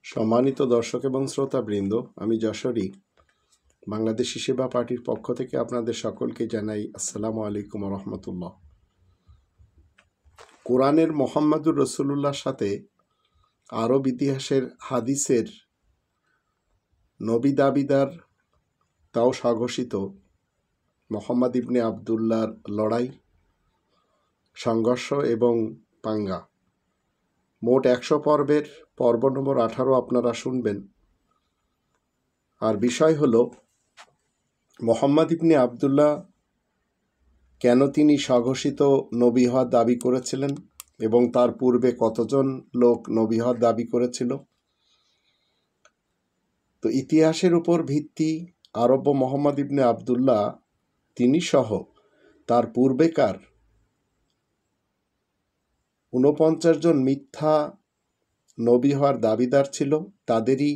সম্মানিত দর্শক এবং শ্রোতাবৃন্দ, আমি যশোরী বাংলাদেশি সেবা পার্টির পক্ষ থেকে আপনাদের সকলকে জানাই আসসালামু আলাইকুম রহমতুল্লাহ। কোরআনের মোহাম্মদুর রসুল্লাহর সাথে আরব ইতিহাসের হাদিসের নবী দাবিদার তাও স্বঘোষিত মোহাম্মদ ইবনে আবদুল্লাহর লড়াই, সংঘর্ষ এবং পাঙ্গা, মোট 100 পর্বের পর্ব নম্বর 18 আপনারা শুনবেন। আর বিষয় হলো মোহাম্মদ ইবনে আবদুল্লাহ কেন তিনি স্বঘোষিত নবী হওয়ার দাবি করেছিলেন এবং তার পূর্বে কতজন লোক নবী হওয়ার দাবি করেছিল। তো ইতিহাসের উপর ভিত্তি আরব্য মোহাম্মদ ইবনে আবদুল্লাহ তিনি সহ তার পূর্বেকার 49 জন মিথ্যা নবী হওয়ার দাবিদার ছিল, তাদেরই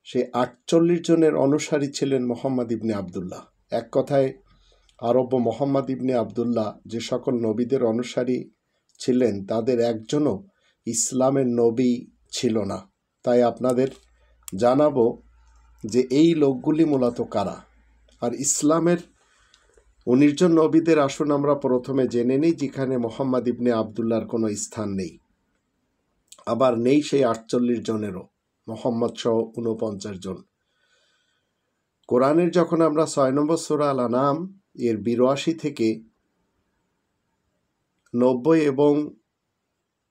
সে 48 জনের অনুসারী ছিলেন মোহাম্মদ ইবনে আবদুল্লাহ। এক কথায় আরব্য মোহাম্মদ ইবনে আবদুল্লাহ যে সকল নবীদের অনুসারী ছিলেন তাদের একজনও ইসলামের নবী ছিল না। তাই আপনাদের জানাবো যে এই লোকগুলি মূলত কারা। আর ইসলামের 19 জন নবীদের আসুন আমরা প্রথমে জেনে নিই, যেখানে মোহাম্মদ ইবনে আবদুল্লাহর কোনো স্থান নেই, আবার নেই সেই 48 জনেরও, মোহাম্মদ সহ 49 জন। কোরআনের যখন আমরা 6 নম্বর সূরা আল আনাম এর 82 থেকে 90 এবং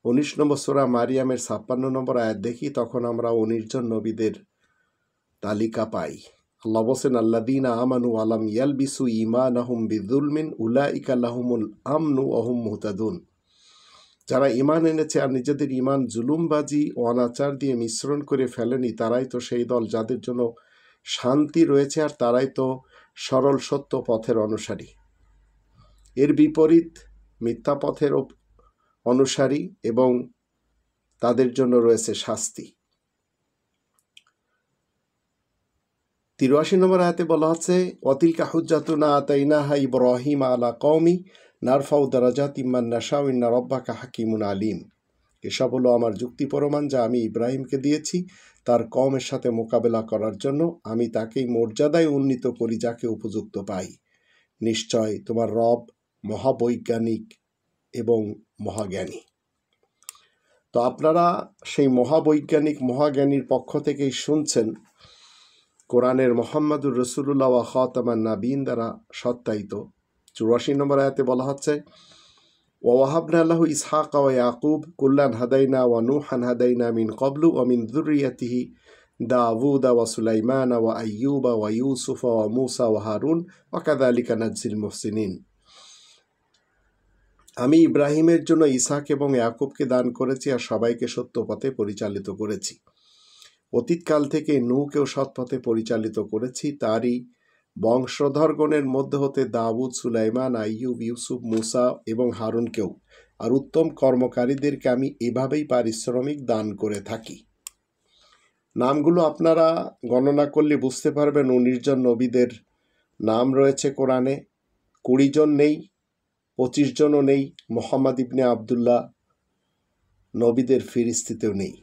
19 নম্বর সূরা মারিয়ামের 56 নম্বর আয়াত দেখি, তখন আমরা 19 জন নবীদের তালিকা পাই। আল্লাহ বলেন, আল্লাযীনা আমানু ওয়া লাম ইয়ালবিসু ঈমানাহুম বিযুলমিন উলাইকা লাহুমুল আমনু ওয়া হুম মুহতাদুন। যারা ঈমান এনেছে আর নিজেদের ঈমান জুলুমবাজি ও অনাচার দিয়ে মিশ্রণ করে ফেলেনি, তারাই তো সেই দল যাদের জন্য শান্তি রয়েছে, আর তারাই তো সরল সত্য পথের অনুসারী। এর বিপরীত মিথ্যা পথের অনুসারী এবং তাদের জন্য রয়েছে শাস্তি। 83 নম্বর আয়াতে বলা হচ্ছে, ওয়াতিলকা হুজ্জাতুনা আতাইনাহা ইব্রাহিম আলা কওমি নারফাউ দারাজাতিম মান নাশাউ ইন্না রাব্বাকা হাকিমুন আলিম। এসব হলো আমার যুক্তি প্রমাণ যা আমি ইব্রাহিমকে দিয়েছি তার কওমের সাথে মোকাবেলা করার জন্য। আমি তাকেই মর্যাদায় উন্নীত করি যাকে উপযুক্ত পাই। নিশ্চয় তোমার রব মহাবৈজ্ঞানিক এবং মহাজ্ঞানী। তো আপনারা সেই মহাবৈজ্ঞানিক মহাজ্ঞানীর পক্ষ থেকেই শুনছেন, কোরআনের মোহাম্মদুর রসুল্লাহ ওয়া খাতামান নাবিয়িন দ্বারা সত্যায়িত। 84 নম্বর আয়াতে বলা হচ্ছে, ওয়া ওয়াহাবনা লাহু ইসহাকা ওয়া ইয়াকুব কুল্লান হাদাইনা ওয়া নূহান হাদাইনা মিন ক্বাবলু ওয়া মিন যুররিয়াতিহি দাউদা ওয়া সুলাইমানা ওয়া আইয়ুবা ওয়া ইউসুফা ওয়া মূসা ওয়া হারুন ওয়া কাযালিকা নাজজিল মুহসিনিন। আমি ইব্রাহিমের জন্য ইসহাক এবং ইয়াকুবকে দান করেছি আর সবাইকে সত্য পথে পরিচালিত করেছি। অতীতকাল থেকে নূহকেও সৎপথে পরিচালিত করেছি। তারই বংশধরগণের মধ্যে হতে দাউদ, সুলাইমান, আইয়ুব, ইউসুফ, মূসা এবং হারুনকেও, আর উত্তম কর্মকারীদেরকে আমি এভাবেই পারিশ্রমিক দান করে থাকি। নামগুলো আপনারা গণনা করলে বুঝতে পারবেন 19 জন নবীদের নাম রয়েছে কোরআনে। 20 জন নেই, 25 জনও নেই। মোহাম্মদ ইবনে আবদুল্লাহ নবীদের ফিরিস্তিতেও নেই।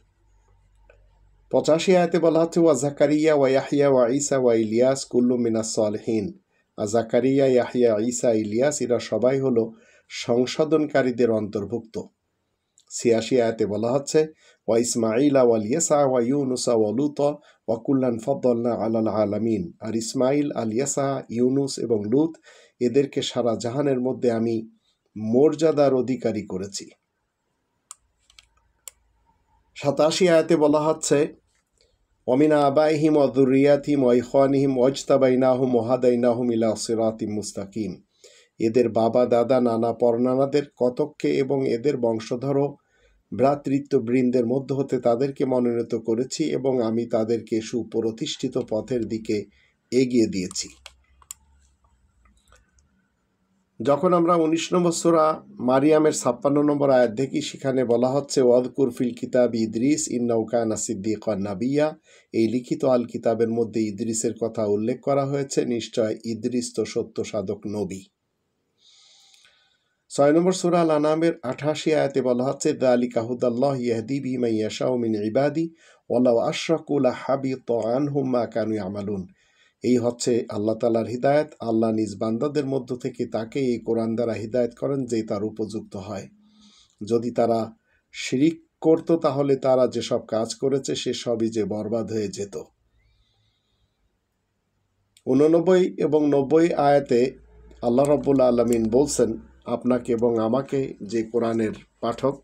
85 আয়াতে বলা হচ্ছে, ওয়া জাকারিয়া ওয়া ইয়াহইয়া ওয়া ঈসা ওয়া ইলিয়াস কুল্লু মিনাস সালিহিন। আর জাকারিয়া, ইয়াহইয়া, ঈসা, ইলিয়াস এরা সবাই হলো সংশোধনকারীদের অন্তর্ভুক্ত। 86 আয়াতে বলা হচ্ছে, ওয়া ইসমাঈলা ওয়া ইয়াসা ওয়া ইউনুসা ওয়া লূতা ওয়া কুল্লান ফাদ্দালনা আলাল আলামিন। আর ইসমাইল, আল ইয়াসা, ইউনুস এবং লূত এদেরকে সারা জাহানের মধ্যে আমি মর্যাদার অধিকারী করেছি। 87 আয়াতে বলা হচ্ছে, ওমিন আবাইহিম ওয়া যুররিয়াতিহিম ওয়া ইখওয়ানিহিম ওয়াজতাবাইনাহুম ওয়া হাদাইনাহুম ইলা সিরাতিম মুস্তাকিম। এদের বাবা, দাদা, নানা, পরনানাদের কতককে এবং এদের বংশধর ভ্রাতৃত্ববৃন্দের মধ্য হতে তাদেরকে মনোনীত করেছি এবং আমি তাদেরকে সুপ্রতিষ্ঠিত পথের দিকে এগিয়ে দিয়েছি। যখন আমরা 19 নম্বর সূরা মারিয়ামের 56 নম্বর আয়াত দেখি, সেখানে বলা হচ্ছে, ওয়াযকুর ফিল কিতাবি ইদ্রিস ইন্নাহু কানা সিদ্দীকান নাবিয়্যা। এই লিখিত আল কিতাবের মধ্যে ইদ্রিসের কথা উল্লেখ করা হয়েছে। নিশ্চয় ইদ্রিস তো সত্য সাধক নবী। 6 নম্বর সূরা আল আনামের 88 আয়াতে বলা হচ্ছে, যালিকা হুদাল্লাহি ইয়াহদি বিহি মান ইয়াশাউ মিন ইবাদি ওয়ালাউ আশরাকু লাহাবিতা আনহুম মা কানু ইয়ামালুন। এই হচ্ছে আল্লাহ তাআলার হিদায়াত। আল্লাহ নিজ বান্দাদের মধ্য থেকে তাকে এই কোরআন দ্বারা হিদায়াত করেন যে তার উপযুক্ত হয়। যদি তারা শিরিক করত তাহলে তারা যেসব কাজ করেছে সে সবই যে বরবাদ হয়ে যেত। 89 এবং 90 আয়াতে আল্লাহ রাব্বুল আলামিন বলছেন আপনাকে এবং আমাকে, যে কোরআনের পাঠক,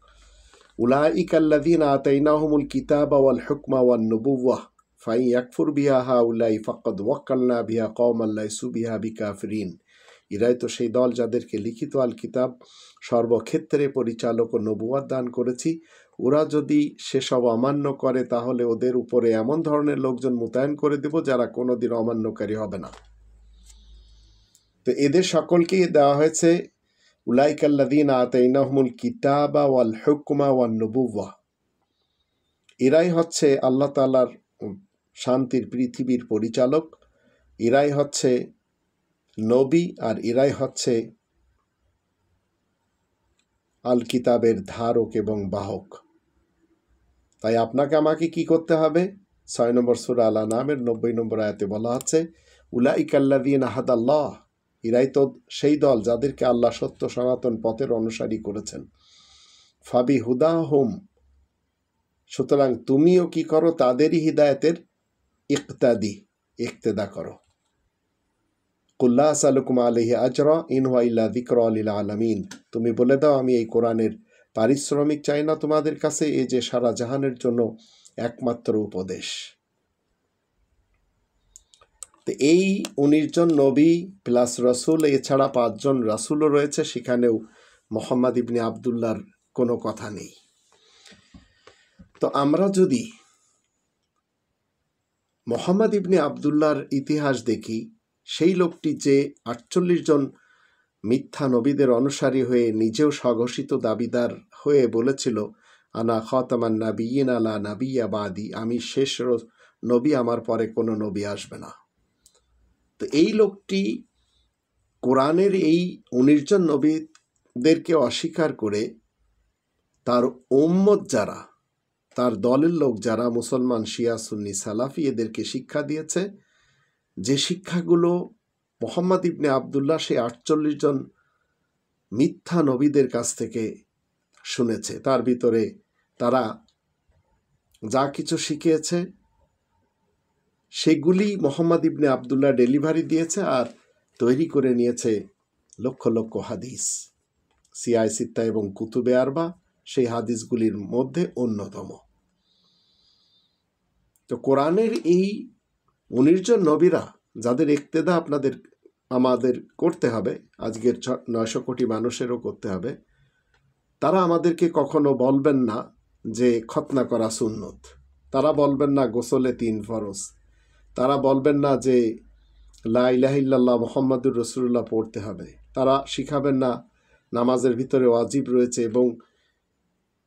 উলাইকাল্লাযীনা আতাইনাহুমুল কিতাবা ওয়াল হুকমা ওয়ান নুবুওয়াহ ফাইন ইয়াকফুর বিহা হাউলাই ফাকাদ ওয়াক্কালনা বিহা কওমান লাইসু বিহা বিকাফিরিন। এরাই তো সেই দল যাদেরকে লিখিত আল কিতাব, সর্বক্ষেত্রে পরিচালক ও নবুয়াত দান করেছি। ওরা যদি সেসব অমান্য করে তাহলে ওদের উপরে এমন ধরনের লোকজন মোতায়েন করে দেব যারা কোনোদিন অমান্যকারী হবে না। তো এদের সকলকেই দেওয়া হয়েছে উলাইকাল্লাযীনা আতাইনাহুমুল কিতাবা ওয়াল হুকমা ওয়ান নুবুওয়াহ। এরাই হচ্ছে আল্লাহ তাআলার শান্তির পৃথিবীর পরিচালক, এরাই হচ্ছে নবী, আর এরাই হচ্ছে আল কিতাবের ধারক এবং বাহক। তাই আপনাকে আমাকে কি করতে হবে? 6 নম্বর সূরা আল আনামের 90 নম্বর আয়াতে বলা হচ্ছে, উলাইকাল্লাযীনা হাদাল্লাহ, এরাই তো সেই দল যাদেরকে আল্লাহ সত্য সনাতন পথের অনুসারী করেছেন। ফাবি হুদাহুম, সুতরাং তুমিও কি করো? তাদেরই হিদায়াতের ইক্তেদা করো। কুল্লা আসালুকুম আলাইহি আজরা ইন হুয়া ইল্লা যিকরা লিল আলামিন, তুমি বলে দাও আমি এই কোরআনের পারিশ্রমিক চাই না তোমাদের কাছে, এই যে সারা জাহানের জন্য একমাত্র উপদেশ। তো এই 19 জন নবী প্লাস রসুল, এছাড়া 5 জন রাসূলও রয়েছে, সেখানেও মুহাম্মদ ইবনে আবদুল্লাহর কোনো কথা নেই। তো আমরা যদি মুহাম্মদ ইবনে আবদুল্লাহর ইতিহাস দেখি, সেই লোকটি যে 48 জন মিথ্যা নবীদের অনুসারী হয়ে নিজেও স্বঘোষিত দাবিদার হয়ে বলেছিল, আনা খাতামান নাবিয়িন লা নাবিয়্যা বাদি, আমি শেষ নবী, আমার পরে কোনো নবী আসবে না। তো এই লোকটি কোরআনের এই 19 জন নবীদেরকে অস্বীকার করে তার উম্মত যারা, তার দলের লোক যারা মুসলমান, শিয়া, সুন্নি, সালাফি, এদেরকে শিক্ষা দিয়েছে, যে শিক্ষাগুলো মুহাম্মদ ইবনে আবদুল্লাহ সেই 48 জন মিথ্যা নবীদের কাছ থেকে শুনেছে। তার ভিতরে তারা যা কিছু শিখিয়েছে সেগুলি মুহাম্মদ ইবনে আবদুল্লাহ ডেলিভারি দিয়েছে আর তৈরি করে নিয়েছে লক্ষ লক্ষ হাদিস। সিয়ায় সিত্তা এবং কুতুবে আরবা সেই হাদিসগুলির মধ্যে অন্যতম। তো কোরআনের এই 19 জন নবীরা যাদের ইক্তেদা আমাদের করতে হবে, আজকের 900 কোটি মানুষেরও করতে হবে, তারা আমাদেরকে কখনো বলবেন না যে খতনা করা সুন্নত, তারা বলবেন না গোসলে 3 ফরজ, তারা বলবেন না যে লা ইলাহা ইল্লাল্লাহ মুহাম্মাদুর রাসূলুল্লাহ পড়তে হবে, তারা শিখাবেন না নামাজের ভিতরে ওয়াজিব রয়েছে এবং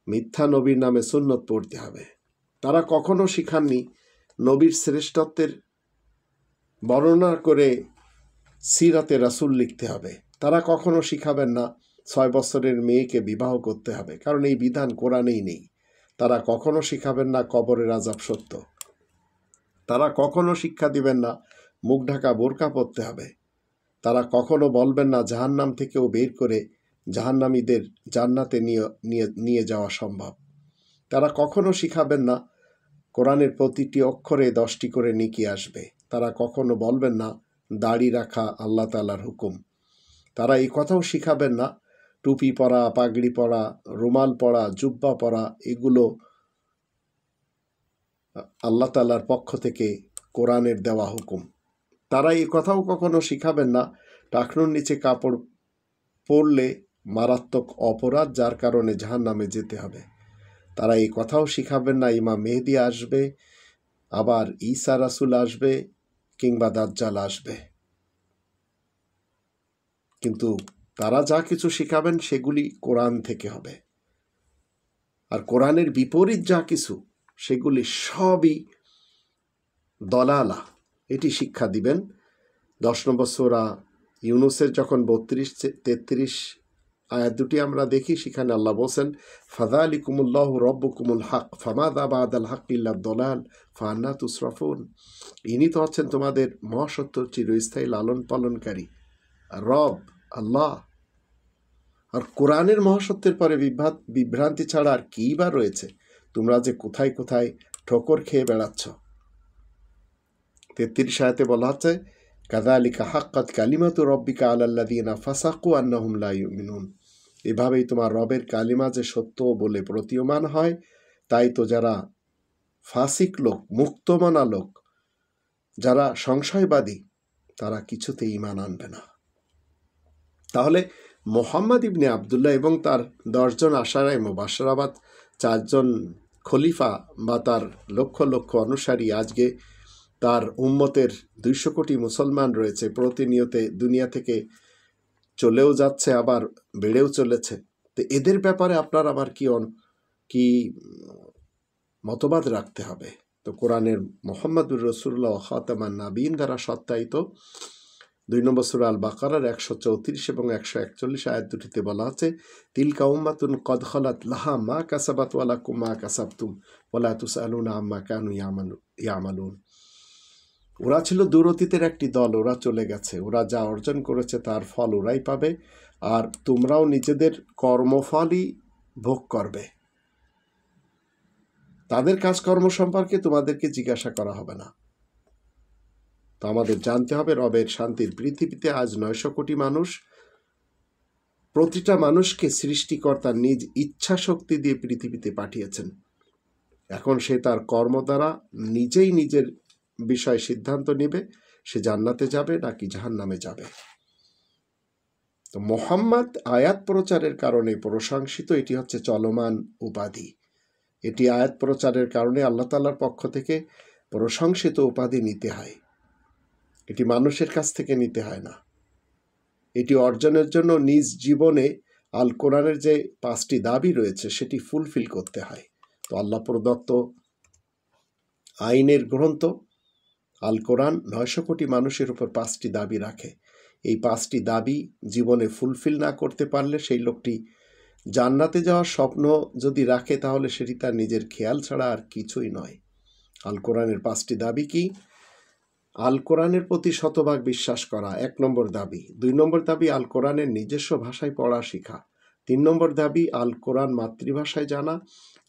মিথ্যা নবীর নামে সুন্নত পড়তে হবে। তারা কখনো শিখাননি নবীর শ্রেষ্ঠত্বের বর্ণনা করে সিরাতে রাসূল লিখতে হবে। তারা কখনো শিখাবেন না 6 বছরের মেয়েকে বিবাহ করতে হবে, কারণ এই বিধান কোরআনেই নেই। তারা কখনো শিখাবেন না কবরের আযাব সত্য। তারা কখনো শিক্ষা দিবেন না মুখ ঢাকা বোরকা পরতে হবে। তারা কখনো বলবেন না জাহান্নাম থেকেও বের করে জাহান্নামীদের জান্নাতে নিয়ে যাওয়া সম্ভব। তারা কখনো শিখাবেন না কোরআনের প্রতিটি অক্ষরে 10টি করে নেকি আসবে। তারা কখনো বলবেন না দাড়ি রাখা আল্লাহ তাআলার হুকুম। তারা এই কথাও শিখাবেন না টুপি পরা, পাগড়ি পরা, রুমাল পরা, জুব্বা পরা এগুলো আল্লাহ তাআলার পক্ষ থেকে কোরআনের দেওয়া হুকুম। তারা এই কথাও কখনো শিখাবেন না টাকনুর নিচে কাপড় পরলে মারাত্মক অপরাধ, যার কারণে জাহান্নামে যেতে হবে। তারা এই কথাও শিখাবেন না ইমাম মেহেদী আসবে, আবার ঈসা রাসূল আসবে, কিংবা দাজ্জাল আসবে। কিন্তু তারা যা কিছু শিখাবেন সেগুলি কোরআন থেকে হবে, আর কোরআনের বিপরীত যা কিছু সেগুলি সবই দলালা, এটি শিক্ষা দিবেন। 10 নম্বর সূরা ইউনূসের যখন 32-33 আয়াত দুটি আমরা দেখি, সেখানে আল্লাহ বলছেন ফাযালিকুমুল্লাহু রাব্বুকুমুল হক ফামাযা বা'দাল হাক্কি ইল্লা দালাল ফাআন্না তুসরাফুন। ইনি তো হচ্ছেন তোমাদের মহাসত্য চিরস্থায়ী লালন পালনকারী রব আল্লাহ। আর কোরআনের মহাসত্যের পরে বিভ্রান্তি ছাড়া আর কী বা রয়েছে? তোমরা যে কোথায় কোথায় ঠোকর খেয়ে বেড়াচ্ছ। 33 আয়াতে বলা হচ্ছে কাযালিকা হাক্কাত কালিমাতু রাব্বিকা আলাল্লাযীনা ফাসাকু আন্নাহুম লা ইউমিনুন। এভাবেই তোমার রবের কালিমা যে সত্য বলে প্রতীয়মান হয়, তাই তো যারা ফাসিক লোক, মুক্তমানা লোক, যারা সংশয়বাদী, তারা কিছুতেই ঈমান আনবে না। তাহলে মুহাম্মদ ইবনে আবদুল্লাহ এবং তার 10 জন আশারায়ে মুবাশশারাবাদ, 4 জন খলিফা বা তার লক্ষ লক্ষ অনুসারী, আজকে তার উম্মতের 200 কোটি মুসলমান রয়েছে, প্রতিনিয়ত দুনিয়া থেকে চলেও যাচ্ছে, আবার বেড়েও চলেছে। তো এদের ব্যাপারে আপনার আমার কি মতবাদ রাখতে হবে? তো কোরআনের মুহাম্মাদুর রাসূলুল্লাহ খাতামান নাবিয়িন দ্বারা সত্যায়িত 2 নম্বর সূরা আল বাকারার 134 এবং 141 আয়াত দুটিতে বলা আছে তিলকা উম্মাতুন কদ খালাত লাহা মা কাসাবাত ওয়া লাকুম মা কাসাবতুম ওয়া লা তুসআলুনা আম্মা কানু ইয়ামালুন। ওরা ছিল দূর অতীতের একটি দল, ওরা চলে গেছে, ওরা যা অর্জন করেছে তার ফল ওরাই পাবে, আর তোমরাও নিজেদের কর্মফলই ভোগ করবে। তাদের কাজকর্ম সম্পর্কে তোমাদেরকে জিজ্ঞাসা করা হবে না। তো আমাদের জানতে হবে রবের শান্তির পৃথিবীতে আজ 900 কোটি মানুষ, প্রতিটা মানুষকে সৃষ্টিকর্তা নিজ ইচ্ছা শক্তি দিয়ে পৃথিবীতে পাঠিয়েছেন। এখন সে তার কর্ম দ্বারা নিজেই নিজের বিষয় সিদ্ধান্ত নেবে, সে জান্নাতে যাবে নাকি জাহান্নামে যাবে। তো মুহাম্মদ আয়াত প্রচারের কারণে প্রশংসিত, এটি হচ্ছে চলমান উপাধি। এটি আয়াত প্রচারের কারণে আল্লাহ তাআলার পক্ষ থেকে প্রশংসিত উপাধি নিতে হয়। এটি মানুষের কাছ থেকে নিতে হয় না। এটি অর্জনের জন্য নিজ জীবনে আল কোরআনের যে 5টি দাবি রয়েছে সেটি ফুলফিল করতে হয়। তো আল্লাহ প্রদত্ত আইনের গ্রন্থ আল কোরআন 900 কোটি মানুষের উপর 5টি দাবি রাখে। এই 5টি দাবি জীবনে ফুলফিল না করতে পারলে সেই লোকটি জান্নাতে যাওয়ার স্বপ্ন যদি রাখে, তাহলে সেটি তার নিজের খেয়াল ছাড়া আর কিছুই নয়। আল কোরআনের 5টি দাবি কি? আল কোরআনের প্রতি শতভাগ বিশ্বাস করা 1 নম্বর দাবি। 2 নম্বর দাবি আল কোরআনের নিজস্ব ভাষায় পড়া শেখা। 3 নম্বর দাবি আল কোরআন মাতৃভাষায় জানা।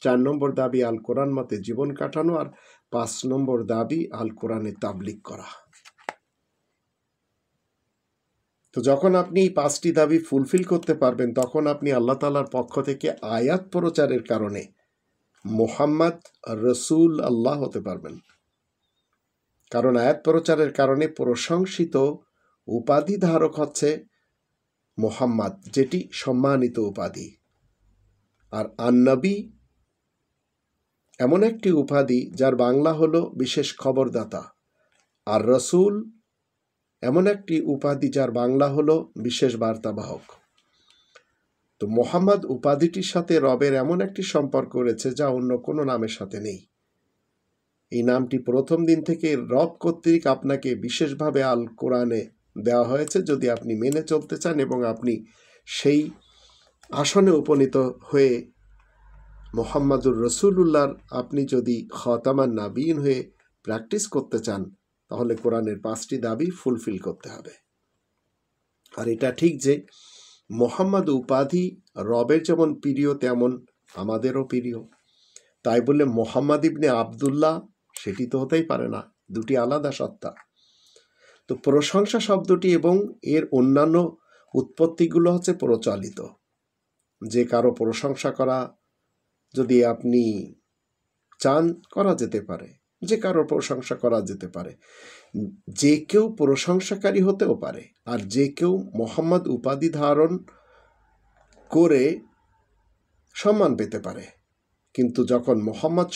4 নম্বর দাবি আল কোরআন মতে জীবন কাটানো। আর 5 নম্বর দাবি আল কোরআনে তাবলীগ করা। তো যখন আপনি এই 5টি দাবি ফুলফিল করতে পারবেন, তখন আপনি আল্লাহ তাআলার পক্ষ থেকে আয়াত প্রচারের কারণে মুহাম্মদ রসুল আল্লাহ হতে পারবেন। কারণ আয়াত প্রচারের কারণে প্রশংসিত উপাধি ধারক হচ্ছে মুহাম্মদ, যেটি সম্মানিত উপাধি। আর আন-নবী এমন একটি উপাধি যার বাংলা হলো বিশেষ খবরদাতা। আর রসুল এমন একটি উপাধি যার বাংলা হলো বিশেষ বার্তাবাহক। তো মুহাম্মদ উপাধিটির সাথে রবের এমন একটি সম্পর্ক রয়েছে যা অন্য কোনো নামের সাথে নেই। এই নামটি প্রথম দিন থেকে রব কর্তৃক আপনাকে বিশেষভাবে আল কোরআনে দেওয়া হয়েছে, যদি আপনি মেনে চলতে চান এবং আপনি সেই আসনে উপনীত হয়ে মুহাম্মাদুর রাসূলুল্লাহর আপনি যদি খাতামান নাবিয়িন হয়ে প্র্যাকটিস করতে চান, তাহলে কোরআনের 5টি দাবি ফুলফিল করতে হবে। আর এটা ঠিক যে মুহাম্মদ উপাধি রবের যেমন প্রিয়, তেমন আমাদেরও প্রিয়। তাই বলে মুহাম্মদ ইবনে আবদুল্লাহ সেটি তো হতেই পারে না, দুটি আলাদা সত্তা। তো প্রশংসা শব্দটি এবং এর অন্যান্য উৎপত্তিগুলো হচ্ছে প্রচলিত। যে কারো প্রশংসা করা যদি আপনি চান, করা যেতে পারে। যে কারো প্রশংসা করা যেতে পারে। যে কেউ প্রশংসাকারী হতেও পারে, আর যে কেউ মুহাম্মদ উপাধি ধারণ করে সম্মান পেতে পারে। কিন্তু যখন মুহাম্মদ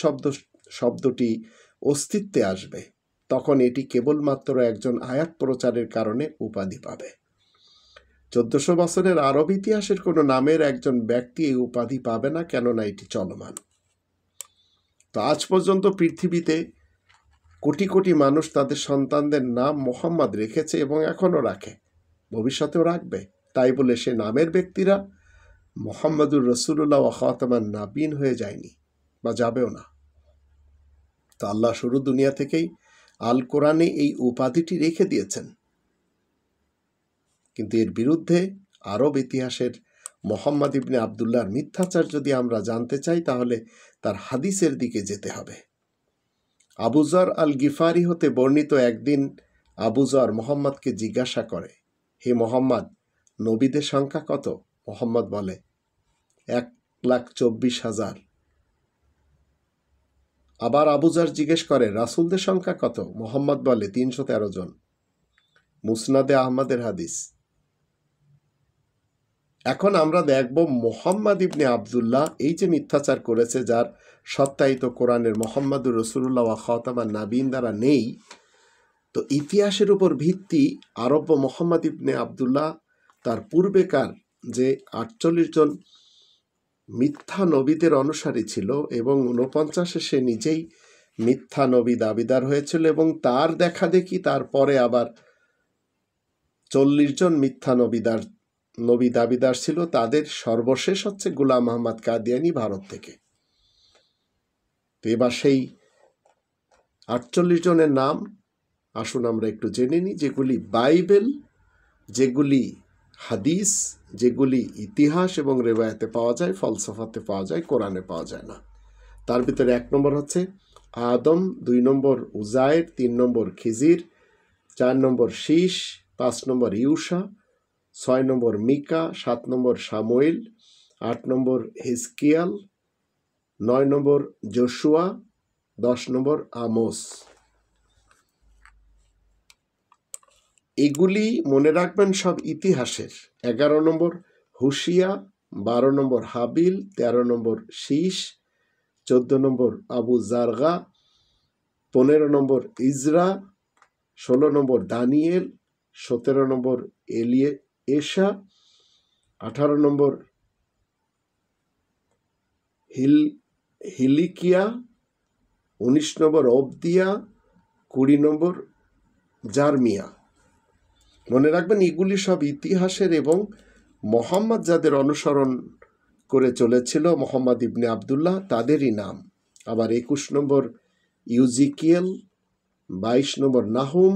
শব্দটি অস্তিত্বে আসবে, তখন এটি কেবলমাত্র একজন আয়াত প্রচারের কারণে উপাধি পাবে। 1400 বছরের আরব ইতিহাসের কোনো নামের একজন ব্যক্তি এই উপাধি পাবে না, কেননা এটি চলমান। তো আজ পর্যন্ত পৃথিবীতে কোটি কোটি মানুষ তাদের সন্তানদের নাম মুহাম্মদ রেখেছে এবং এখনও রাখে, ভবিষ্যতেও রাখবে। তাই বলে সে নামের ব্যক্তিরা মুহাম্মাদুর রাসূলুল্লাহ ওয়া খাতামান নাবিয়িন হয়ে যায়নি বা যাবেও না। তো আল্লাহ শুরু দুনিয়া থেকেই আল কোরআনে এই উপাধিটি রেখে দিয়েছেন। কিন্তু এর বিরুদ্ধে আরব ইতিহাসের মোহাম্মদ ইবনে আবদুল্লাহর মিথ্যাচার যদি আমরা জানতে চাই, তাহলে তার হাদিসের দিকে যেতে হবে। আবু যর আল গিফারি হতে বর্ণিত, একদিন আবু যর মোহাম্মদকে জিজ্ঞাসা করে, হে মোহাম্মদ, নবীদের সংখ্যা কত? মোহাম্মদ বলে, 1,24,000। আবার আবু যর জিজ্ঞেস করে, রাসূলদের সংখ্যা কত? মোহাম্মদ বলে, 313 জন। মুসনাদে আহমদের হাদিস। এখন আমরা দেখব মোহাম্মদ ইবনে আবদুল্লাহ এই যে মিথ্যাচার করেছে, যার সত্যায়িত কোরআনের মোহাম্মদুর রাসূলুল্লাহ ওয়া খাতামান নাবিয়িন দ্বারা নেই। তো ইতিহাসের উপর ভিত্তি আরব্য মোহাম্মদ ইবনে আবদুল্লাহ তার পূর্বেকার যে 48 জন মিথ্যা নবীদের অনুসারী ছিল এবং 49-এ সে নিজেই মিথ্যা নবী দাবিদার হয়েছিল, এবং তার দেখা দেখি তারপরে আবার 40 জন মিথ্যা নবী দাবিদার ছিল। তাদের সর্বশেষ হচ্ছে গোলাম আহমদ কাদিয়ানি ভারত থেকে। তো এবার সেই 48 জনের নাম আসুন আমরা একটু জেনে নিই, যেগুলি বাইবেল, যেগুলি হাদিস, যেগুলি ইতিহাস এবং রেওয়ায়াতে পাওয়া যায়, ফলসফাতে পাওয়া যায়, কোরআনে পাওয়া যায় না। তার ভিতরে 1 নম্বর হচ্ছে আদম, 2 নম্বর উজায়ের, 3 নম্বর খিজির, 4 নম্বর শীশ, 5 নম্বর ইউসা, 6 নম্বর মিকা, 7 নম্বর সামুয়েল, 8 নম্বর হিজকিয়াল, 9 নম্বর জোশুয়া, 10 নম্বর আমোস। এগুলি মনে রাখবেন সব ইতিহাসের। 11 নম্বর হুশিয়া, 12 নম্বর হাবিল, 13 নম্বর শীশ, 14 নম্বর আবু জারগা, 15 নম্বর ইজরা, 16 নম্বর দানিয়েল, 17 নম্বর এশা, 18 নম্বর হিলিকিয়া, 19 নম্বর অবদিয়া, 20 নম্বর জার্মিয়া। মনে রাখবেন এগুলি সব ইতিহাসের, এবং মোহাম্মদ যাদের অনুসরণ করে চলেছিল মোহাম্মদ ইবনে আবদুল্লাহ তাদেরই নাম। আবার 21 নম্বর ইউজিকিয়েল, 22 নম্বর নাহুম,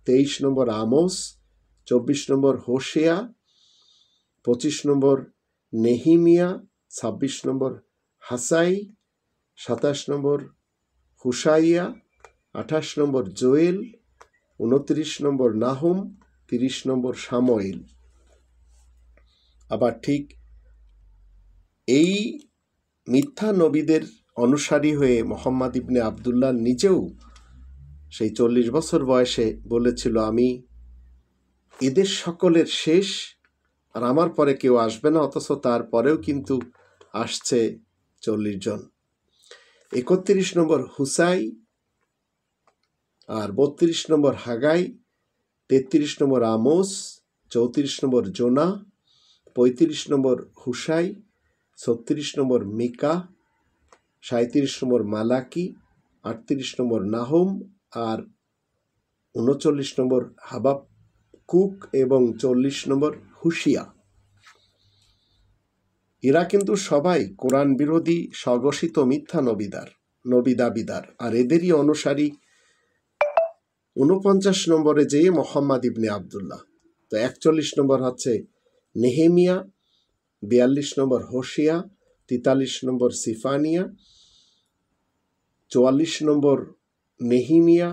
23 নম্বর আমোস, 24 নম্বর হোশিয়া, 25 নম্বর নেহিমিয়া, 26 নম্বর হাসাই, 27 নম্বর হুসাইয়া, 28 নম্বর জোয়েল, 29 নম্বর নাহুম, 30 নম্বর সামুয়েল। আবার ঠিক এই মিথ্যা নবীদের অনুসারী হয়ে মোহাম্মদ ইবনে আবদুল্লাহ নিজেও সেই 40 বছর বয়সে বলেছিল, আমি এদের সকলের শেষ, আর আমার পরে কেউ আসবে না। অথচ তারপরেও কিন্তু আসছে 40 জন। 31 নম্বর হুসাই, আর 32 নম্বর হাগাই, 33 নম্বর আমোস, 34 নম্বর জোনা, 35 নম্বর হুসাই, 36 নম্বর মিকা, 37 নম্বর মালাকি, 38 নম্বর নাহুম, আর 39 নম্বর হাবাকুক এবং 40 নম্বর হুশিয়া। এরা কিন্তু সবাই কোরআন বিরোধী স্বঘোষিত মিথ্যা নবী দাবিদার, আর এদেরই অনুসারী 49 নম্বরে যেয়ে মোহাম্মদ ইবনে আবদুল্লাহ। তো 41 নম্বর হচ্ছে নেহেমিয়া, 42 নম্বর হোশিয়া, 43 নম্বর সিফানিয়া, 44 নম্বর নেহিমিয়া,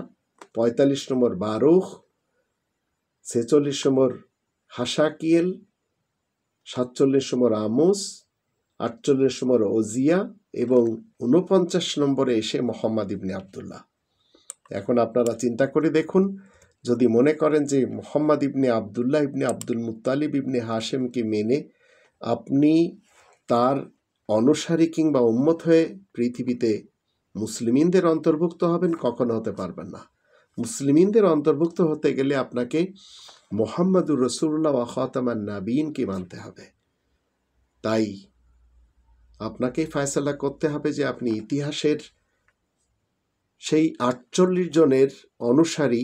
45 নম্বর বারুখ, 46 নম্বর হাসাকিয়েল, 47 নম্বর আমোস, 48 নম্বর ওজিয়া এবং 49 নম্বরে এসে মোহাম্মদ ইবনে আবদুল্লাহ। এখন আপনারা চিন্তা করে দেখুন, যদি মনে করেন যে মোহাম্মদ ইবনে আবদুল্লাহ ইবনে আব্দুল মুত্তালিব ইবনে হাশেমকে মেনে আপনি তার অনুসারী কিংবা উম্মত হয়ে পৃথিবীতে মুসলিমিনদের অন্তর্ভুক্ত হবেন, কখনো হতে পারবেন না। মুসলিমিনদের অন্তর্ভুক্ত হতে গেলে আপনাকে মুহাম্মাদুর রাসূলুল্লাহ ওয়া খাতামান নাবিয়িনকে মানতে হবে। তাই আপনাকেই ফয়সালা করতে হবে যে আপনি ইতিহাসের সেই 48 জনের অনুসারী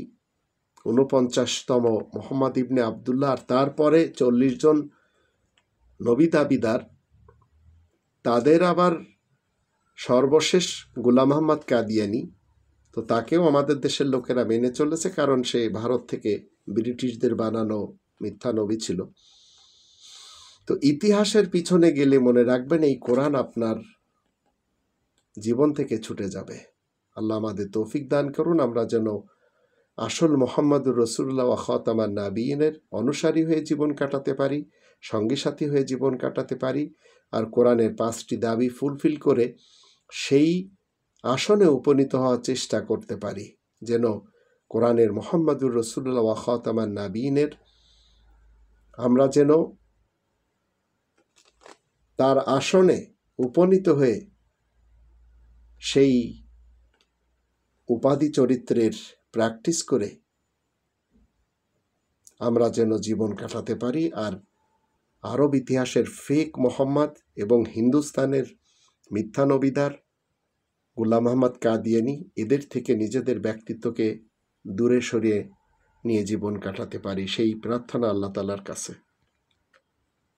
49তম মোহাম্মদ ইবনে আবদুল্লাহ, আর তারপরে 40 জন নবী দাবিদার, তাদের আবার সর্বশেষ গোলাম আহমদ কাদিয়ানি, তো তাকেও আমাদের দেশের লোকেরা মেনে চলেছে, কারণ সে ভারত থেকে ব্রিটিশদের বানানো মিথ্যা নবী ছিল। তো ইতিহাসের পিছনে গেলে মনে রাখবেন এই কোরআন আপনার জীবন থেকে ছুটে যাবে। আল্লাহ আমাদের তৌফিক দান করুন, আমরা যেন আসল মোহাম্মদুর রসুল্লাহ ওয়া খাতামান নাবিয়িনের অনুসারী হয়ে জীবন কাটাতে পারি, সঙ্গী সাথী হয়ে জীবন কাটাতে পারি, আর কোরআনের 5টি দাবি ফুলফিল করে সেই আসনে উপনীত হওয়ার চেষ্টা করতে পারি, যেন কোরআনের মোহাম্মদুর রসুল্লাহ ওয়া খাতামান নাবিয়িনের আমরা যেন তার আসনে উপনীত হয়ে সেই উপাধি চরিত্রের প্র্যাকটিস করে আমরা যেন জীবন কাটাতে পারি, আর আরব ইতিহাসের ফেক মোহাম্মদ এবং হিন্দুস্তানের মিথ্যা নবিদার গোলাম আহমদ কাদিয়ানি এদের থেকে নিজেদের ব্যক্তিত্বকে দূরে সরিয়ে নিয়ে জীবন কাটাতে পারি, সেই প্রার্থনা আল্লাহ তাআলার কাছে।